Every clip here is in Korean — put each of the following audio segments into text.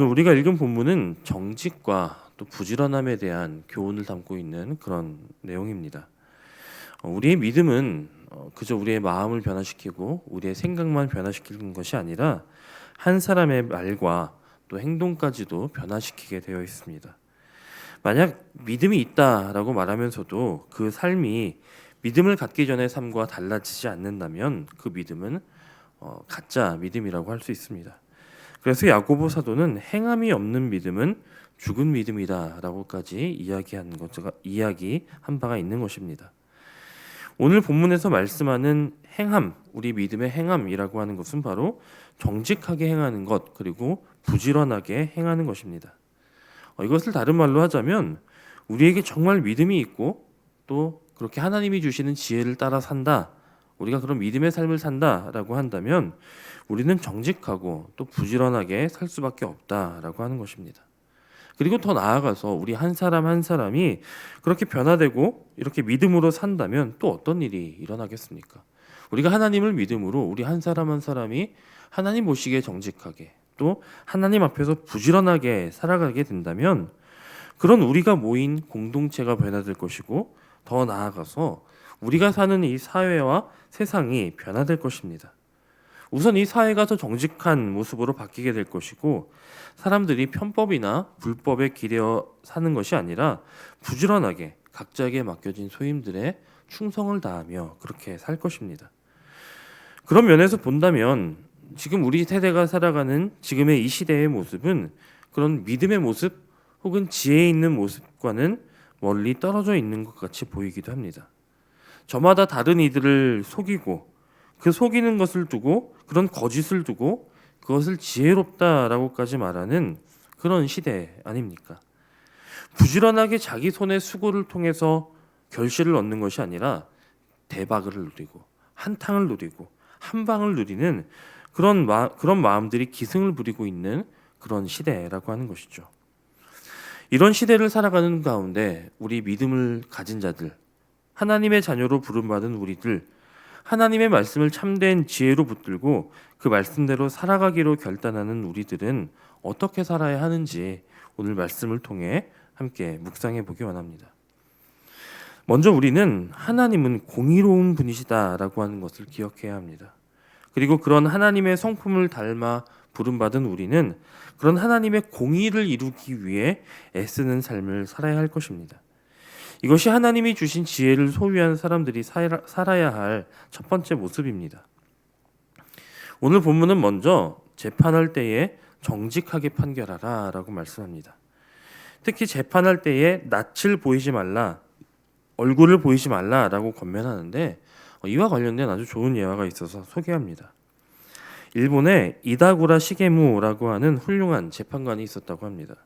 오늘 우리가 읽은 본문은 정직과 또 부지런함에 대한 교훈을 담고 있는 그런 내용입니다. 우리의 믿음은 그저 우리의 마음을 변화시키고 우리의 생각만 변화시키는 것이 아니라 한 사람의 말과 또 행동까지도 변화시키게 되어 있습니다. 만약 믿음이 있다라고 말하면서도 그 삶이 믿음을 갖기 전의 삶과 달라지지 않는다면 그 믿음은 가짜 믿음이라고 할 수 있습니다. 그래서 야고보 사도는 행함이 없는 믿음은 죽은 믿음이다라고까지 이야기한 바가 있는 것입니다. 오늘 본문에서 말씀하는 행함, 우리 믿음의 행함이라고 하는 것은 바로 정직하게 행하는 것, 그리고 부지런하게 행하는 것입니다. 이것을 다른 말로 하자면 우리에게 정말 믿음이 있고 또 그렇게 하나님이 주시는 지혜를 따라 산다, 우리가 그런 믿음의 삶을 산다라고 한다면 우리는 정직하고 또 부지런하게 살 수밖에 없다라고 하는 것입니다. 그리고 더 나아가서 우리 한 사람 한 사람이 그렇게 변화되고 이렇게 믿음으로 산다면 또 어떤 일이 일어나겠습니까? 우리가 하나님을 믿음으로 우리 한 사람 한 사람이 하나님 보시기에 정직하게 또 하나님 앞에서 부지런하게 살아가게 된다면 그런 우리가 모인 공동체가 변화될 것이고 더 나아가서 우리가 사는 이 사회와 세상이 변화될 것입니다. 우선 이 사회가 더 정직한 모습으로 바뀌게 될 것이고 사람들이 편법이나 불법에 기대어 사는 것이 아니라 부지런하게 각자에게 맡겨진 소임들에 충성을 다하며 그렇게 살 것입니다. 그런 면에서 본다면 지금 우리 세대가 살아가는 지금의 이 시대의 모습은 그런 믿음의 모습 혹은 지혜 있는 모습과는 멀리 떨어져 있는 것 같이 보이기도 합니다. 저마다 다른 이들을 속이고 그 속이는 것을 두고 그런 거짓을 두고 그것을 지혜롭다라고까지 말하는 그런 시대 아닙니까? 부지런하게 자기 손의 수고를 통해서 결실을 얻는 것이 아니라 대박을 누리고 한탕을 누리고 한 방을 누리는 그런 마음들이 기승을 부리고 있는 그런 시대라고 하는 것이죠. 이런 시대를 살아가는 가운데 우리 믿음을 가진 자들, 하나님의 자녀로 부름받은 우리들, 하나님의 말씀을 참된 지혜로 붙들고 그 말씀대로 살아가기로 결단하는 우리들은 어떻게 살아야 하는지 오늘 말씀을 통해 함께 묵상해 보기 원합니다. 먼저 우리는 하나님은 공의로운 분이시다라고 하는 것을 기억해야 합니다. 그리고 그런 하나님의 성품을 닮아 부름받은 우리는 그런 하나님의 공의를 이루기 위해 애쓰는 삶을 살아야 할 것입니다. 이것이 하나님이 주신 지혜를 소유한 사람들이 살아야 할 첫 번째 모습입니다. 오늘 본문은 먼저 재판할 때에 정직하게 판결하라 라고 말씀합니다. 특히 재판할 때에 낯을 보이지 말라, 얼굴을 보이지 말라라고 권면하는데 이와 관련된 아주 좋은 예화가 있어서 소개합니다. 일본에 이다구라 시게무라고 하는 훌륭한 재판관이 있었다고 합니다.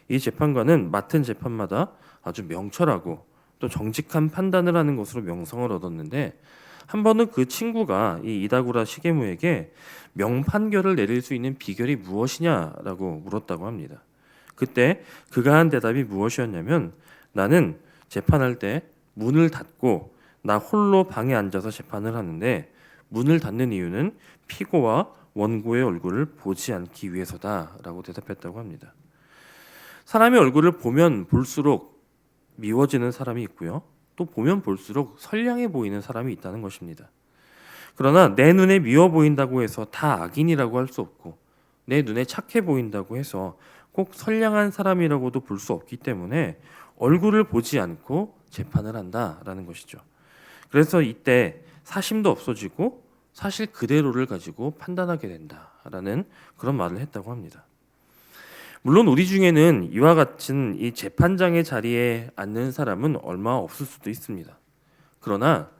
이 재판관은 맡은 재판마다 아주 명철하고 또 정직한 판단을 하는 것으로 명성을 얻었는데 한 번은 그 친구가 이 이다구라 시게무에게 명판결을 내릴 수 있는 비결이 무엇이냐라고 물었다고 합니다. 그때 그가 한 대답이 무엇이었냐면 나는 재판할 때 문을 닫고 나 홀로 방에 앉아서 재판을 하는데 문을 닫는 이유는 피고와 원고의 얼굴을 보지 않기 위해서다라고 대답했다고 합니다. 사람의 얼굴을 보면 볼수록 미워지는 사람이 있고요. 또 보면 볼수록 선량해 보이는 사람이 있다는 것입니다. 그러나 내 눈에 미워 보인다고 해서 다 악인이라고 할 수 없고 내 눈에 착해 보인다고 해서 꼭 선량한 사람이라고도 볼 수 없기 때문에 얼굴을 보지 않고 재판을 한다라는 것이죠. 그래서 이때 사심도 없어지고 사실 그대로를 가지고 판단하게 된다라는 그런 말을 했다고 합니다. 물론 우리 중에는 이와 같은 이 재판장의 자리에 앉는 사람은 얼마 없을 수도 있습니다. 그러나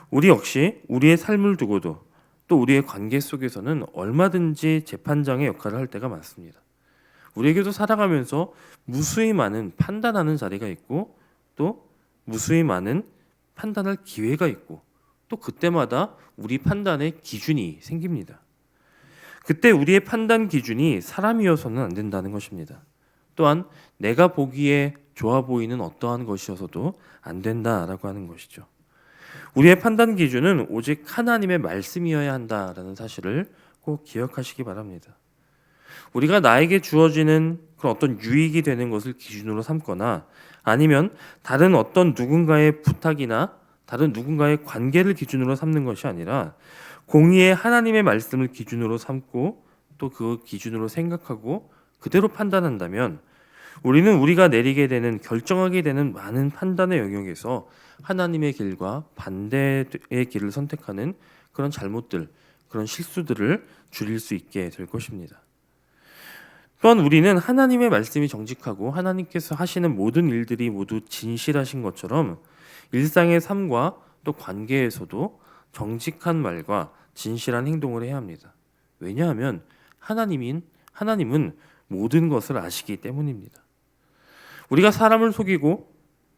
우리 역시 우리의 삶을 두고도 또 우리의 관계 속에서는 얼마든지 재판장의 역할을 할 때가 많습니다. 우리에게도 살아가면서 무수히 많은 판단하는 자리가 있고 또 무수히 많은 판단할 기회가 있고 또 그때마다 우리 판단의 기준이 생깁니다. 그때 우리의 판단 기준이 사람이어서는 안 된다는 것입니다. 또한 내가 보기에 좋아 보이는 어떠한 것이어서도 안 된다라고 하는 것이죠. 우리의 판단 기준은 오직 하나님의 말씀이어야 한다라는 사실을 꼭 기억하시기 바랍니다. 우리가 나에게 주어지는 그런 어떤 유익이 되는 것을 기준으로 삼거나 아니면 다른 어떤 누군가의 부탁이나 다른 누군가의 관계를 기준으로 삼는 것이 아니라 공의의 하나님의 말씀을 기준으로 삼고 또 그 기준으로 생각하고 그대로 판단한다면 우리는 우리가 내리게 되는 결정하게 되는 많은 판단의 영역에서 하나님의 길과 반대의 길을 선택하는 그런 잘못들, 그런 실수들을 줄일 수 있게 될 것입니다. 또한 우리는 하나님의 말씀이 정직하고 하나님께서 하시는 모든 일들이 모두 진실하신 것처럼 일상의 삶과 또 관계에서도 정직한 말과 진실한 행동을 해야 합니다. 왜냐하면 하나님은 모든 것을 아시기 때문입니다. 우리가 사람을 속이고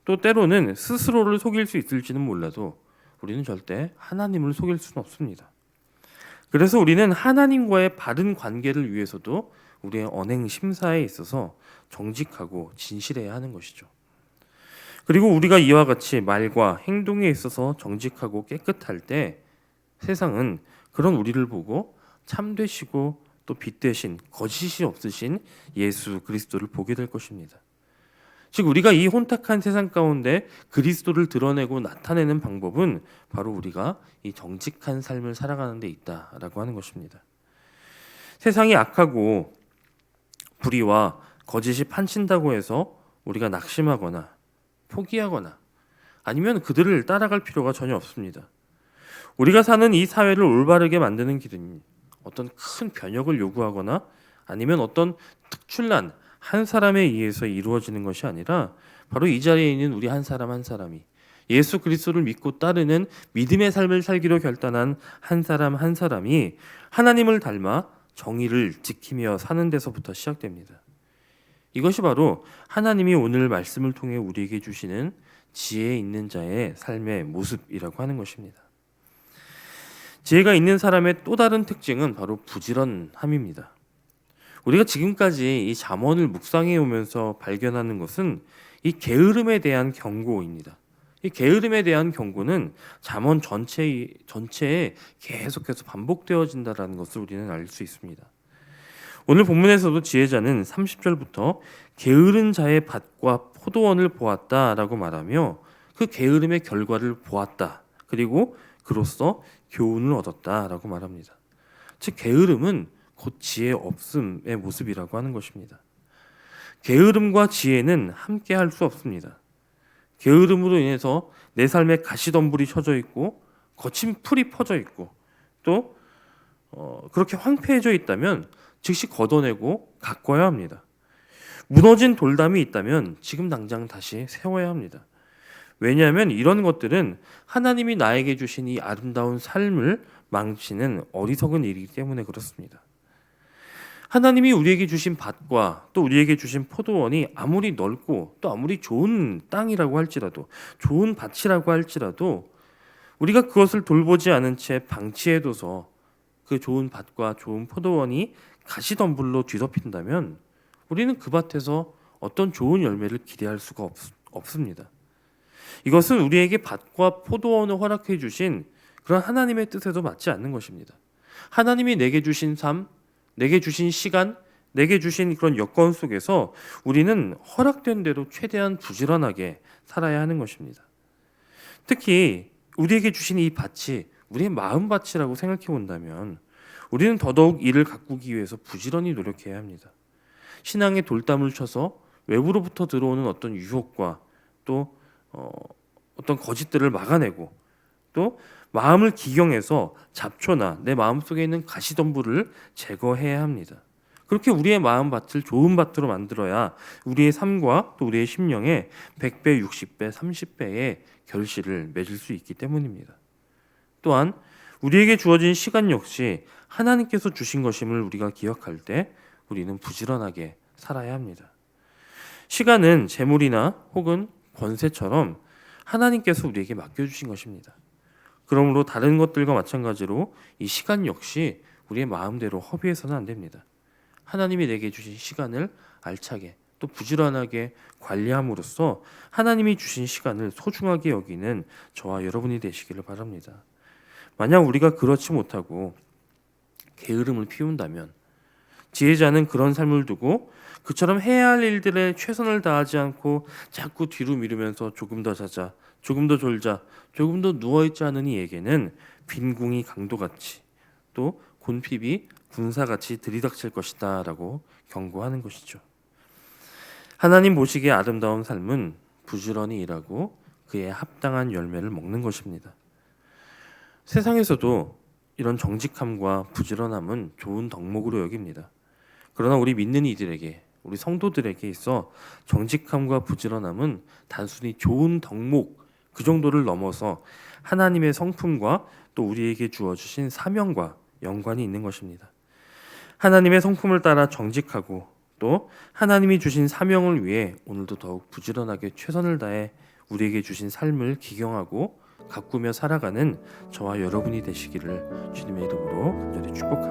또 때로는 스스로를 속일 수 있을지는 몰라도 우리는 절대 하나님을 속일 수는 없습니다. 그래서 우리는 하나님과의 바른 관계를 위해서도 우리의 언행 심사에 있어서 정직하고 진실해야 하는 것이죠. 그리고 우리가 이와 같이 말과 행동에 있어서 정직하고 깨끗할 때 세상은 그런 우리를 보고 참되시고 또 빛되신 거짓이 없으신 예수 그리스도를 보게 될 것입니다. 즉 우리가 이 혼탁한 세상 가운데 그리스도를 드러내고 나타내는 방법은 바로 우리가 이 정직한 삶을 살아가는 데 있다라고 하는 것입니다. 세상이 악하고 불의와 거짓이 판친다고 해서 우리가 낙심하거나 포기하거나 아니면 그들을 따라갈 필요가 전혀 없습니다. 우리가 사는 이 사회를 올바르게 만드는 길은 어떤 큰 변혁을 요구하거나 아니면 어떤 특출난 한 사람에 의해서 이루어지는 것이 아니라 바로 이 자리에 있는 우리 한 사람 한 사람이 예수 그리스도를 믿고 따르는 믿음의 삶을 살기로 결단한 한 사람 한 사람이 하나님을 닮아 정의를 지키며 사는 데서부터 시작됩니다. 이것이 바로 하나님이 오늘 말씀을 통해 우리에게 주시는 지혜 있는 자의 삶의 모습이라고 하는 것입니다. 지혜가 있는 사람의 또 다른 특징은 바로 부지런함입니다. 우리가 지금까지 이 잠언을 묵상해 오면서 발견하는 것은 이 게으름에 대한 경고입니다. 이 게으름에 대한 경고는 잠언 전체에 계속해서 반복되어진다는 것을 우리는 알 수 있습니다. 오늘 본문에서도 지혜자는 30절부터 게으른 자의 밭과 포도원을 보았다라고 말하며 그 게으름의 결과를 보았다. 그리고 그로써 교훈을 얻었다라고 말합니다. 즉 게으름은 곧 지혜 없음의 모습이라고 하는 것입니다. 게으름과 지혜는 함께 할 수 없습니다. 게으름으로 인해서 내 삶에 가시덤불이 쳐져 있고 거친 풀이 퍼져 있고 또 그렇게 황폐해져 있다면 즉시 걷어내고 가꿔야 합니다. 무너진 돌담이 있다면 지금 당장 다시 세워야 합니다. 왜냐하면 이런 것들은 하나님이 나에게 주신 이 아름다운 삶을 망치는 어리석은 일이기 때문에 그렇습니다. 하나님이 우리에게 주신 밭과 또 우리에게 주신 포도원이 아무리 넓고 또 아무리 좋은 땅이라고 할지라도 좋은 밭이라고 할지라도 우리가 그것을 돌보지 않은 채 방치해둬서 그 좋은 밭과 좋은 포도원이 가시덤불로 뒤덮인다면 우리는 그 밭에서 어떤 좋은 열매를 기대할 수가 없습니다. 이것은 우리에게 밭과 포도원을 허락해 주신 그런 하나님의 뜻에도 맞지 않는 것입니다. 하나님이 내게 주신 삶, 내게 주신 시간, 내게 주신 그런 여건 속에서 우리는 허락된 대로 최대한 부지런하게 살아야 하는 것입니다. 특히 우리에게 주신 이 밭이 우리의 마음 밭이라고 생각해 본다면 우리는 더더욱 이를 가꾸기 위해서 부지런히 노력해야 합니다. 신앙의 돌담을 쳐서 외부로부터 들어오는 어떤 유혹과 또 어떤 거짓들을 막아내고 또 마음을 기경해서 잡초나 내 마음속에 있는 가시덤불을 제거해야 합니다. 그렇게 우리의 마음밭을 좋은 밭으로 만들어야 우리의 삶과 또 우리의 심령에 100배, 60배, 30배의 결실을 맺을 수 있기 때문입니다. 또한 우리에게 주어진 시간 역시 하나님께서 주신 것임을 우리가 기억할 때 우리는 부지런하게 살아야 합니다. 시간은 재물이나 혹은 권세처럼 하나님께서 우리에게 맡겨주신 것입니다. 그러므로 다른 것들과 마찬가지로 이 시간 역시 우리의 마음대로 허비해서는 안 됩니다. 하나님이 내게 주신 시간을 알차게 또 부지런하게 관리함으로써 하나님이 주신 시간을 소중하게 여기는 저와 여러분이 되시기를 바랍니다. 만약 우리가 그렇지 못하고 게으름을 피운다면 지혜자는 그런 삶을 두고 그처럼 해야 할 일들에 최선을 다하지 않고 자꾸 뒤로 미루면서 조금 더 자자, 조금 더 졸자, 조금 더 누워있자 하는 이에게는 빈궁이 강도같이 또 곤핍이 군사같이 들이닥칠 것이다 라고 경고하는 것이죠. 하나님 보시기에 아름다운 삶은 부지런히 일하고 그에 합당한 열매를 먹는 것입니다. 세상에서도 이런 정직함과 부지런함은 좋은 덕목으로 여깁니다. 그러나 우리 믿는 이들에게, 우리 성도들에게 있어 정직함과 부지런함은 단순히 좋은 덕목 그 정도를 넘어서 하나님의 성품과 또 우리에게 주어주신 사명과 연관이 있는 것입니다. 하나님의 성품을 따라 정직하고 또 하나님이 주신 사명을 위해 오늘도 더욱 부지런하게 최선을 다해 우리에게 주신 삶을 기경하고 가꾸며 살아가는 저와 여러분이 되시기를 주님의 이름으로 간절히 축복합니다.